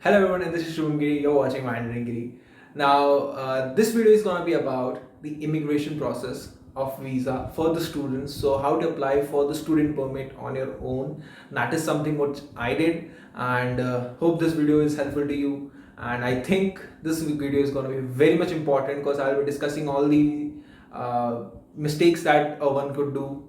Hello everyone, and this is Shubhamgiri. You're watching Giri. Now, this video is going to be about the immigration process of visa for the students. So, how to apply for the student permit on your own. That is something what I did, and hope this video is helpful to you. And I think this video is going to be very much important because I'll be discussing all the mistakes that one could do,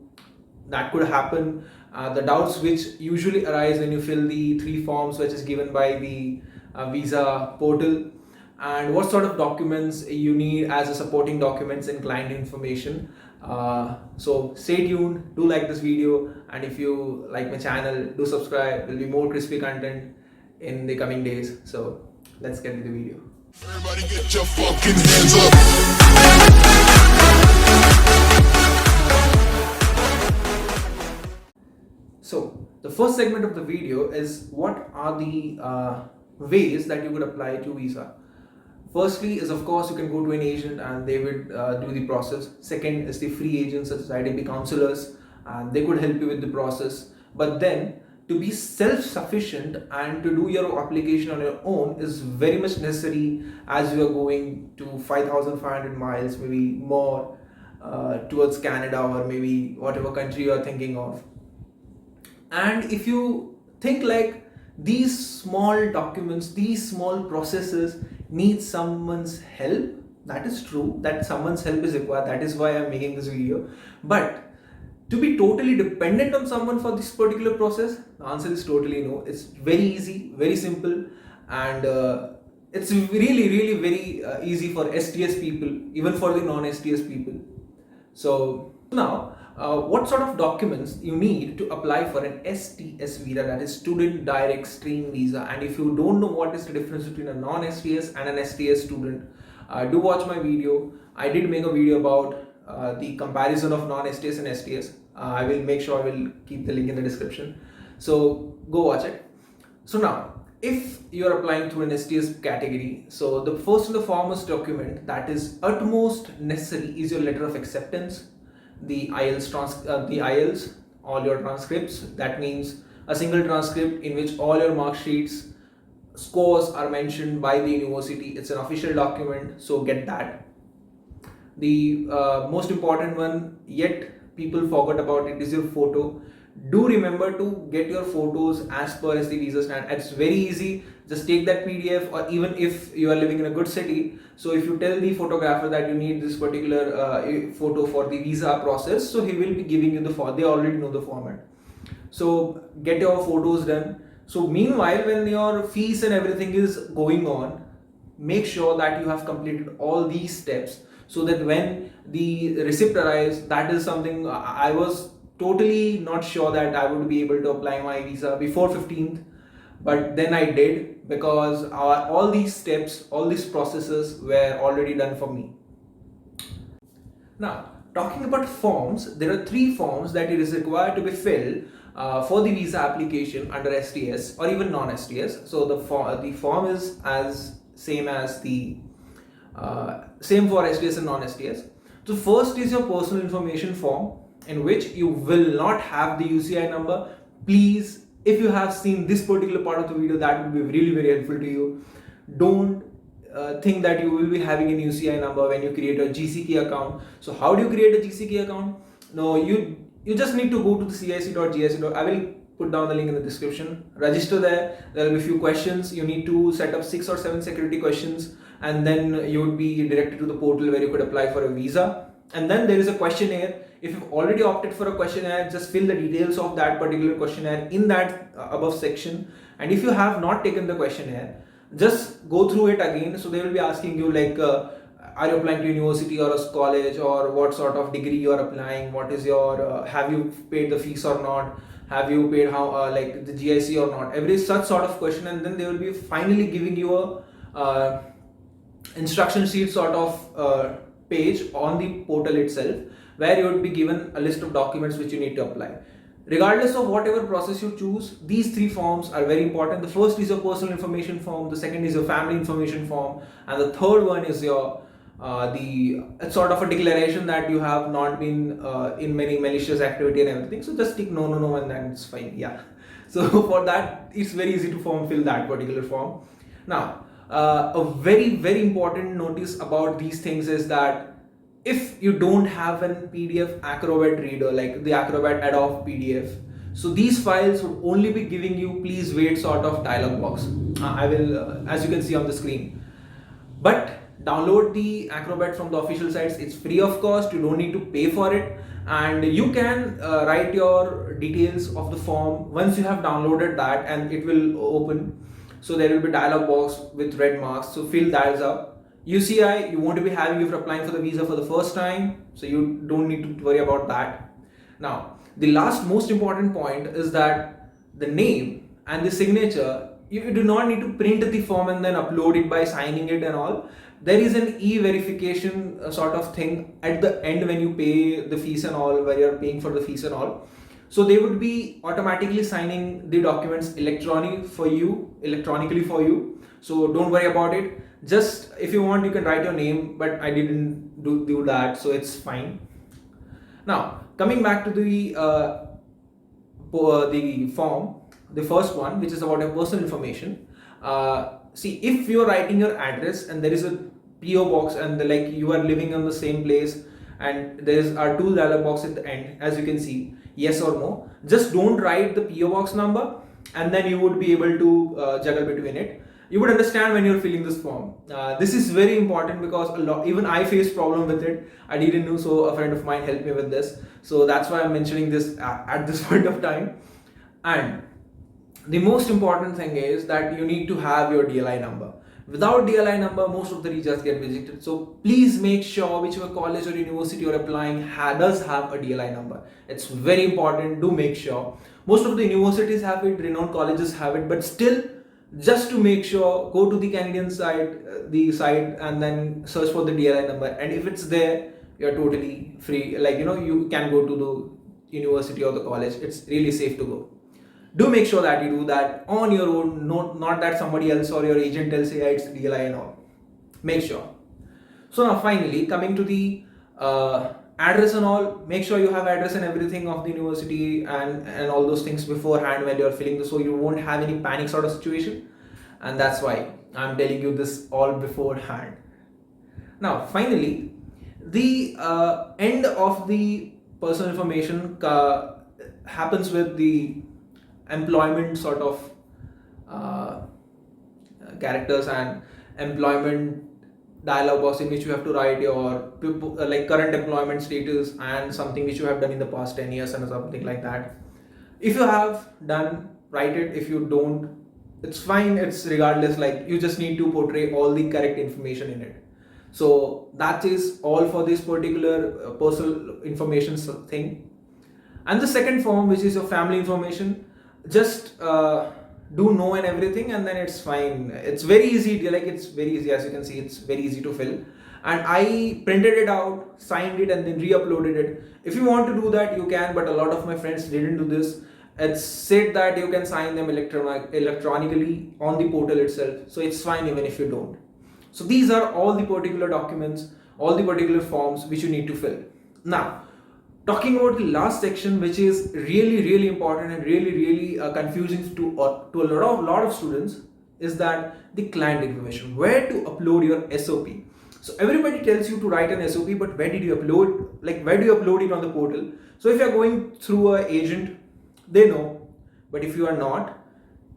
that could happen, the doubts which usually arise when you fill the three forms which is given by the visa portal, and what sort of documents you need as a supporting documents and client information. So stay tuned, do like this video, and if you like my channel, do subscribe. There will be more crispy content in the coming days. So let's get into the video. Everybody get your fucking hands up. So the first segment of the video is what are the ways that you would apply to visa. Firstly is, of course, you can go to an agent and they would do the process. Second is the free agents such as IDP counselors, and they could help you with the process. But then to be self-sufficient and to do your application on your own is very much necessary, as you are going to 5,500 miles, maybe more, towards Canada or maybe whatever country you are thinking of. And if you think like these small documents, these small processes need someone's help, that is true, that someone's help is required. That is why I'm making this video. But to be totally dependent on someone for this particular process, the answer is totally no. It's very easy, very simple, and it's really very easy for SDS people, even for the non-SDS people. So now, what sort of documents you need to apply for an SDS visa, that is Student Direct Stream Visa. And if you don't know what is the difference between a non-SDS and an SDS student, do watch my video. I did make a video about the comparison of non-SDS and SDS. I will make sure I will keep the link in the description. So go watch it. So now, if you are applying to an SDS category, so the first and the foremost document that is utmost necessary is your letter of acceptance, the IELTS, all your transcripts. That means a single transcript in which all your mark sheets, scores are mentioned by the university. It's an official document, so get that. The most important one, yet people forgot about it, is your photo. Do remember to get your photos as per as the visa standard. It's very easy. Just take that PDF, or even if you are living in a good city, so if you tell the photographer that you need this particular photo for the visa process, so he will be giving you the form. They already know the format. So get your photos done. So meanwhile, when your fees and everything is going on, make sure that you have completed all these steps, so that when the receipt arrives, that is something I was totally not sure that I would be able to apply my visa before 15th, but then I did, because all these steps, all these processes were already done for me. Now, talking about forms, there are three forms that it is required to be filled for the visa application under SDS or even non-SDS. So the form is as same as the same for SDS and non-SDS. So first is your personal information form, in which you will not have the UCI number. Please, if you have seen this particular part of the video, that will be really very helpful to you. Don't think that you will be having an UCI number when you create a GCK account. So how do you create a GCK account? No, you just need to go to the cic.gc. I will put down the link in the description. Register there. There will be a few questions. You need to set up 6 or 7 security questions, and then you would be directed to the portal where you could apply for a visa. And then there is a questionnaire. If you've already opted for a questionnaire, just fill the details of that particular questionnaire in that above section. And if you have not taken the questionnaire, just go through it again. So they will be asking you like, are you applying to university or a college, or what sort of degree you are applying? What is your, have you paid the fees or not? Have you paid how like the GIC or not? Every such sort of question, and then they will be finally giving you a instruction sheet sort of page on the portal itself, where you would be given a list of documents which you need to apply. Regardless of whatever process you choose, these three forms are very important. The first is your personal information form, the second is your family information form, and the third one is your it's sort of a declaration that you have not been in many malicious activity and everything. So just tick no and then it's fine. Yeah. So for that, it's very easy to fill that particular form. Now, a very important notice about these things is that if you don't have an PDF Acrobat reader, like the Acrobat Adobe PDF, so these files would only be giving you please wait sort of dialog box. I will, as you can see on the screen. But download the Acrobat from the official sites. It's free of cost. You don't need to pay for it, and you can write your details of the form once you have downloaded that, and it will open. So there will be dialog box with red marks. So fill that up. UCI, you won't be having if you're applying for the visa for the first time, so you don't need to worry about that. Now, the last most important point is that the name and the signature, you do not need to print the form and then upload it by signing it and all. There is an e-verification sort of thing at the end when you pay the fees and all, where you're paying for the fees and all. So they would be automatically signing the documents electronically for you. So don't worry about it. Just if you want, you can write your name, but I didn't do that, so it's fine. Now, coming back to the form, the first one, which is about your personal information. See, if you're writing your address and there is a PO box and like you are living in the same place and there are two dialog boxes at the end, as you can see, yes or no, just don't write the PO box number, and then you would be able to juggle between it. You would understand when you're filling this form. This is very important because even I faced problem with it. I didn't know, so a friend of mine helped me with this. So that's why I'm mentioning this at this point of time. And the most important thing is that you need to have your DLI number. Without DLI number, most of the regions get rejected. So please make sure whichever college or university you're applying does have a DLI number. It's very important. Do make sure. Most of the universities have it, renowned colleges have it, but still, just to make sure, go to the Canadian site, and then search for the DLI number. And if it's there, you're totally free. Like, you can go to the university or the college. It's really safe to go. Do make sure that you do that on your own, not that somebody else or your agent tells you, yeah, it's DLI and all. Make sure. So now finally, coming to the address and all, make sure you have address and everything of the university and all those things beforehand when you're filling this, so you won't have any panic sort of situation. And that's why I'm telling you this all beforehand. Now finally, the end of the personal information happens with the employment sort of characters and employment dialog box, in which you have to write your like current employment status and something which you have done in the past 10 years and something like that. If you have done, write it. If you don't, it's fine. It's regardless, like you just need to portray all the correct information in it. So that is all for this particular personal information thing. And the second form, which is your family information, just do know and everything, and then it's fine. It's very easy, it's very easy. As you can see, it's very easy to fill, and I printed it out, signed it, and then re-uploaded it. If you want to do that, you can, but a lot of my friends didn't do this. It's said that you can sign them electronically on the portal itself, so it's fine even if you don't. So these are all the particular documents, all the particular forms which you need to fill. Now, talking about the last section, which is really important and really confusing to a lot of students, is that the client information, where to upload your SOP. So everybody tells you to write an SOP, but where do you upload it on the portal? So if you're going through an agent, they know, but if you are not,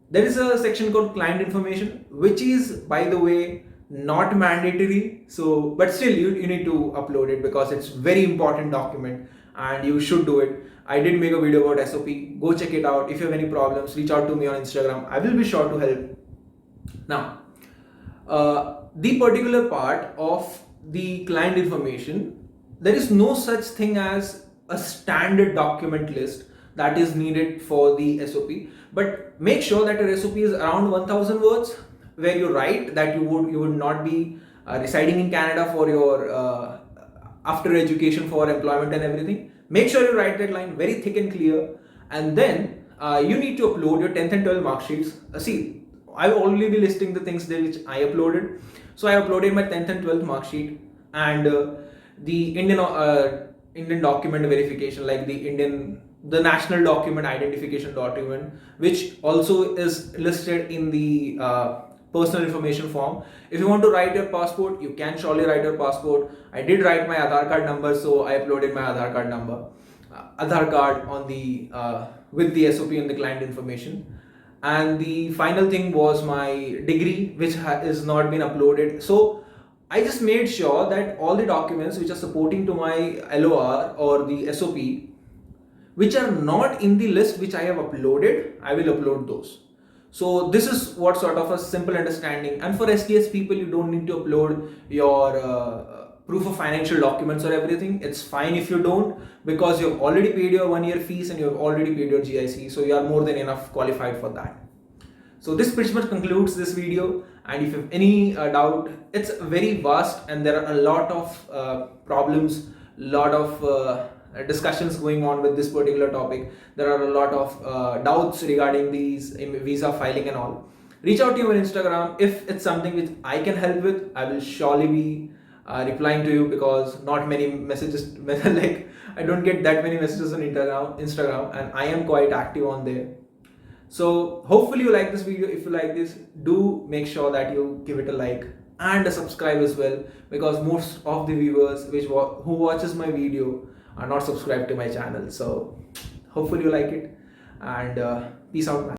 there is a section called client information, which is, by the way, not mandatory. So but still you need to upload it because it's very important document and you should do it. I did make a video about SOP. Go check it out. If you have any problems, reach out to me on Instagram. I will be sure to help. Now, the particular part of the client information, there is no such thing as a standard document list that is needed for the SOP. But make sure that your SOP is around 1000 words, where you write that you would not be residing in Canada for your after education for employment and everything. Make sure you write that line very thick and clear, and then you need to upload your 10th and 12th mark sheets. See, I will only be listing the things there which I uploaded. So I uploaded my 10th and 12th mark sheet and the Indian document verification, like the national document identification document, which also is listed in the personal information form. If you want to write your passport, you can surely write your passport. I did write my Aadhaar card number, so I uploaded my Aadhaar card number, Aadhaar card on the with the SOP and the client information. And the final thing was my degree, which is not been uploaded. So I just made sure that all the documents which are supporting to my LOR or the SOP, which are not in the list which I have uploaded, I will upload those. So this is what sort of a simple understanding. And for SDS people, you don't need to upload your proof of financial documents or everything. It's fine if you don't, because you've already paid your 1 year fees and you've already paid your GIC. So you are more than enough qualified for that. So this pretty much concludes this video. And if you have any doubt, it's very vast and there are a lot of problems, lot of discussions going on with this particular topic. There are a lot of doubts regarding these visa filing and all. Reach out to you on Instagram. If it's something which I can help with, I will surely be replying to you, because not many messages like I don't get that many messages on Instagram, and I am quite active on there. So hopefully you like this video. If you like this, do make sure that you give it a like and a subscribe as well, because most of the viewers who watches my video are not subscribed to my channel. So hopefully you like it, and peace out, man.